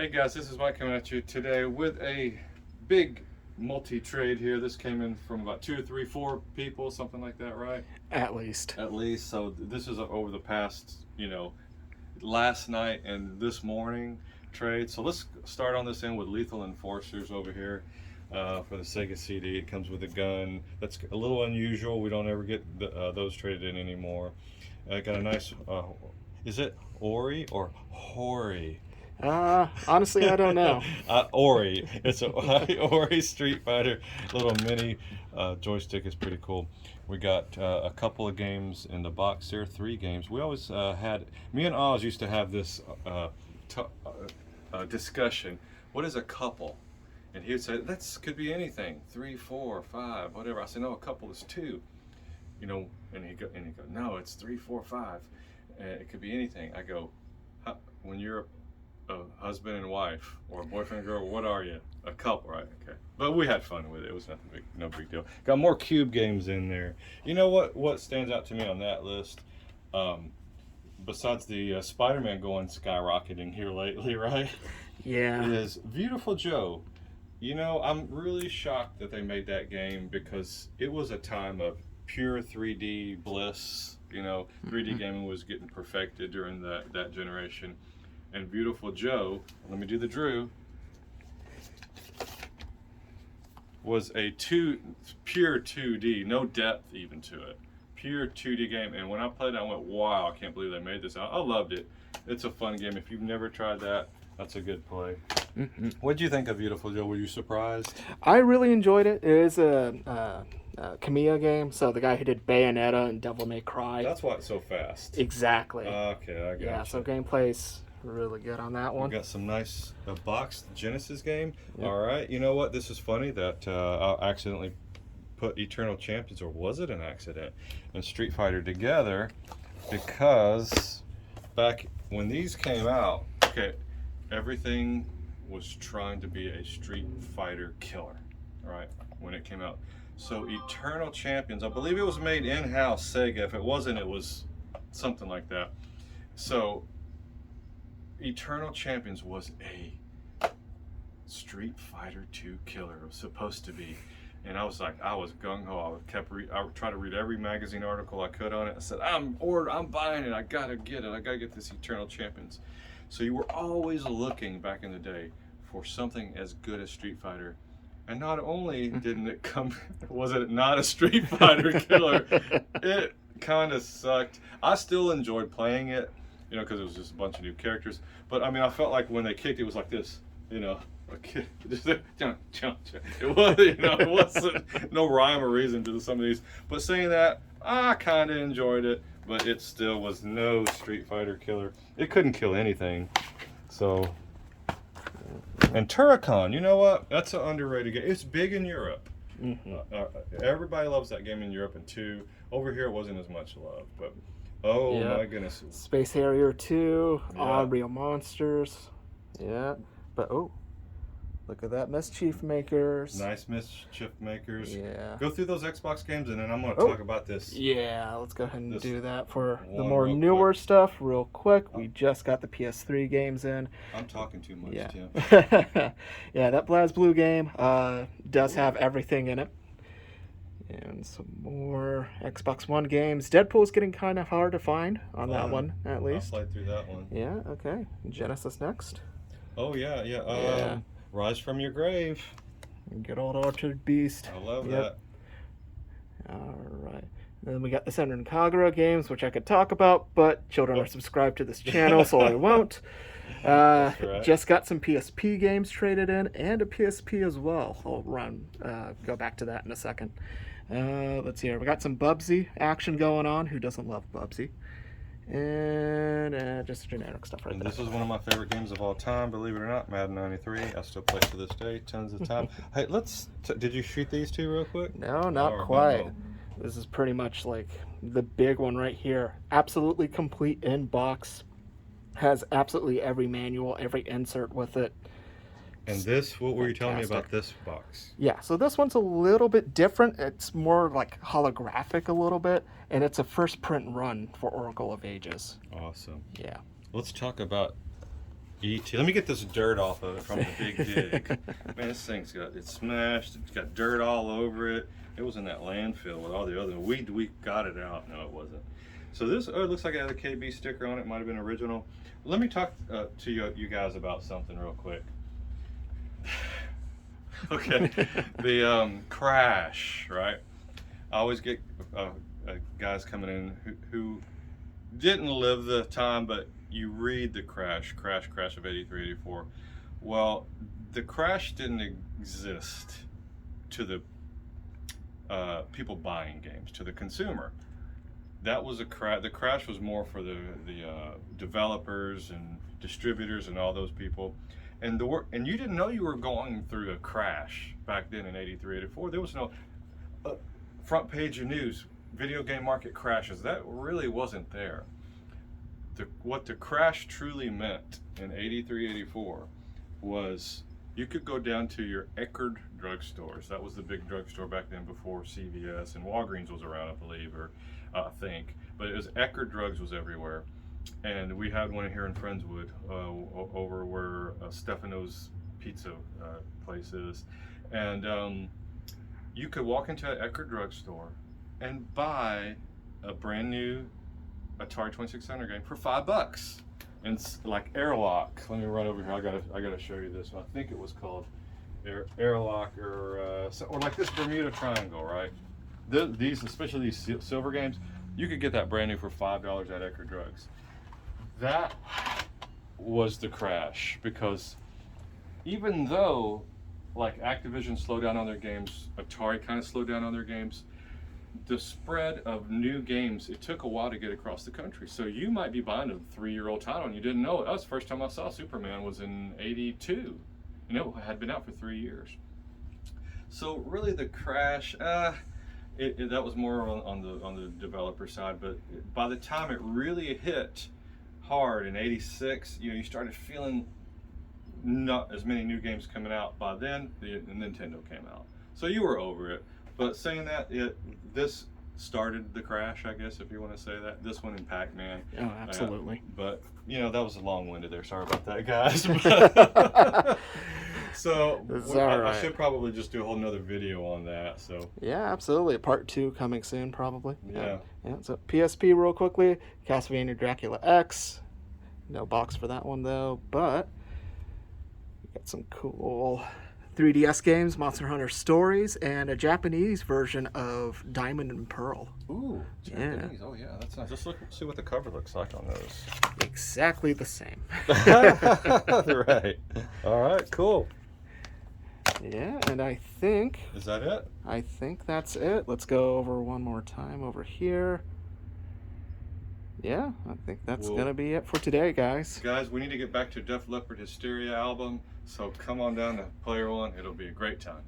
Hey guys, this is Mike coming at you today with a big multi-trade here. This came in from about 2 or 3, 4 people, something like that, right? At least. At least. So this is over the past, last night and this morning trade. So let's start on this end with Lethal Enforcers over here for the Sega CD. It comes with a gun. That's a little unusual. We don't ever get those traded in anymore. Got a nice, is it Ori or Hori? Honestly, I don't know. Ori. It's a Ori Street Fighter little mini joystick. Is pretty cool. We got a couple of games in the box there, 3 games. We always had, me and Oz used to have this discussion. What is a couple? And he would say, that could be anything, 3, 4, 5, whatever. I said, no, a couple is 2. And he'd go, no, it's 3, 4, 5. It could be anything. I go, when you're a husband and wife or a boyfriend and girl, what are you? A couple, right? Okay. But we had fun with it. It was no big deal. Got more cube games in there. You know what stands out to me on that list? Besides the Spider-Man going skyrocketing here lately, right? Yeah. Is Beautiful Joe. I'm really shocked that they made that game because it was a time of pure 3D bliss. 3D gaming was getting perfected during that generation. And Beautiful Joe, let me do the Drew, was a pure 2D, no depth even to it. Pure 2D game. And when I played it, I went, wow, I can't believe they made this. I loved it. It's a fun game. If you've never tried that, that's a good play. Mm-hmm. What did you think of Beautiful Joe? Were you surprised? I really enjoyed it. It is a Kamiya game, so the guy who did Bayonetta and Devil May Cry. That's why it's so fast. Exactly. Okay, I got Yeah, you. so gameplay's really good on that one. We got some nice boxed Genesis game. Yep. All right, you know what? This is funny that I accidentally put Eternal Champions, or was it an accident, and Street Fighter together because back when these came out, okay, everything was trying to be a Street Fighter killer, right? When it came out. So Eternal Champions, I believe it was made in-house Sega. If it wasn't, it was something like that. So Eternal Champions was a Street Fighter 2 killer. It was supposed to be. And I was gung-ho. I would try to read every magazine article I could on it. I said, I'm buying it. I gotta get it. I gotta get this Eternal Champions. So you were always looking back in the day for something as good as Street Fighter. And not only didn't it come, was it not a Street Fighter killer, it kind of sucked. I still enjoyed playing it, because it was just a bunch of new characters. But I felt like when they kicked it was like this, a kid, just it was, it wasn't no rhyme or reason to some of these. But saying that, I kind of enjoyed it, but it still was no Street Fighter killer. It couldn't kill anything. So, and Turrican, you know what? That's an underrated game. It's big in Europe. Mm-hmm. Everybody loves that game in Europe, and 2. Over here, it wasn't as much love, but my goodness. Space Harrier 2, Yeah. Real Monsters. Yeah. But, look at that. Mischief Makers. Nice Mischief Makers. Yeah. Go through those Xbox games, and then I'm going to talk about this. Yeah, let's go ahead and This do that for the one more real newer quick. stuff real quick. We just got the PS3 games in. I'm talking too much, Yeah. Tim. Yeah, that BlazBlue game does have everything in it. And some more Xbox One games. Deadpool's getting kind of hard to find on that one, at least. I'll play through that one. Yeah, okay. Genesis next. Oh, yeah. Yeah. Rise from Your Grave. Good old Altered Beast. I love Yep. All right. Then we got the Senran Kagura games, which I could talk about, but children are subscribed to this channel, so I won't. Right. Just got some PSP games traded in, and a PSP as well. I'll go back to that in a second. Let's see here. We got some Bubsy action going on. Who doesn't love Bubsy? And just generic stuff right And there. this is one of my favorite games of all time, believe it or not, Madden 93. I still play it to this day, tons of time. Hey, did you shoot these 2 real quick? No, not Or quite. no? This is pretty much like the big one right here. Absolutely complete in box. Has absolutely every manual, every insert with it. And this, what were you telling me Fantastic. about this box? Yeah, so this one's a little bit different. It's more like holographic a little bit, and it's a first print run for Oracle of Ages. Awesome. Yeah. Let's talk about E.T. Let me get this dirt off of it from the big dig. Man, this thing's it's smashed. It's got dirt all over it. It was in that landfill with all the other. We got it out. No, it wasn't. So this, it looks like it has a KB sticker on it. Might have been original. Let me talk to you guys about something real quick. Okay, the crash, right? I always get guys coming in who didn't live the time, but you read the crash of 83, 84. Well, the crash didn't exist to the people buying games, to the consumer. That was the crash was more for the developers and distributors and all those people. And you didn't know you were going through a crash back then in 83, 84. There was no front page of news, video game market crashes. That really wasn't there. What the crash truly meant in 83, 84 was you could go down to your Eckerd drugstores. That was the big drugstore back then before CVS, and Walgreens was around, I believe, or I think. But it was Eckerd Drugs was everywhere. And we had one here in Friendswood, over where Stefano's pizza place is. And you could walk into an Eckerd drugstore and buy a brand new Atari 2600 game for $5. And it's like Airlock. Let me run over here. I gotta show you this one. I think it was called Airlock or like this Bermuda Triangle, right? These, especially these silver games, you could get that brand new for $5 at Eckerd Drugs. That was the crash, because even though like Activision slowed down on their games, Atari kind of slowed down on their games, the spread of new games, it took a while to get across the country. So you might be buying a 3-year-old title and you didn't know it. That was the first time I saw Superman was in 82. And it had been out for 3 years. So really the crash, that was more on the developer side, but by the time it really hit hard in 86, you started feeling not as many new games coming out. By then, the Nintendo came out. So you were over it. But saying that, this started the crash, I guess, if you want to say that. This one in Pac-Man. Oh, absolutely. But, that was long-winded there. Sorry about that, guys. So, I should probably just do a whole nother video on that. So yeah, absolutely. Part 2 coming soon, probably. Yeah. So PSP real quickly. Castlevania Dracula X. No box for that one, though. But we got some cool 3DS games, Monster Hunter Stories, and a Japanese version of Diamond and Pearl. Ooh, Japanese. Yeah. Oh, yeah, that's nice. Just see what the cover looks like on those. Exactly the same. Right. All right, cool. Yeah, and I think... Is that it? I think that's it. Let's go over one more time over here. Yeah, I think that's going to be it for today, guys. Guys, we need to get back to Def Leppard Hysteria album, so come on down to Player One. It'll be a great time.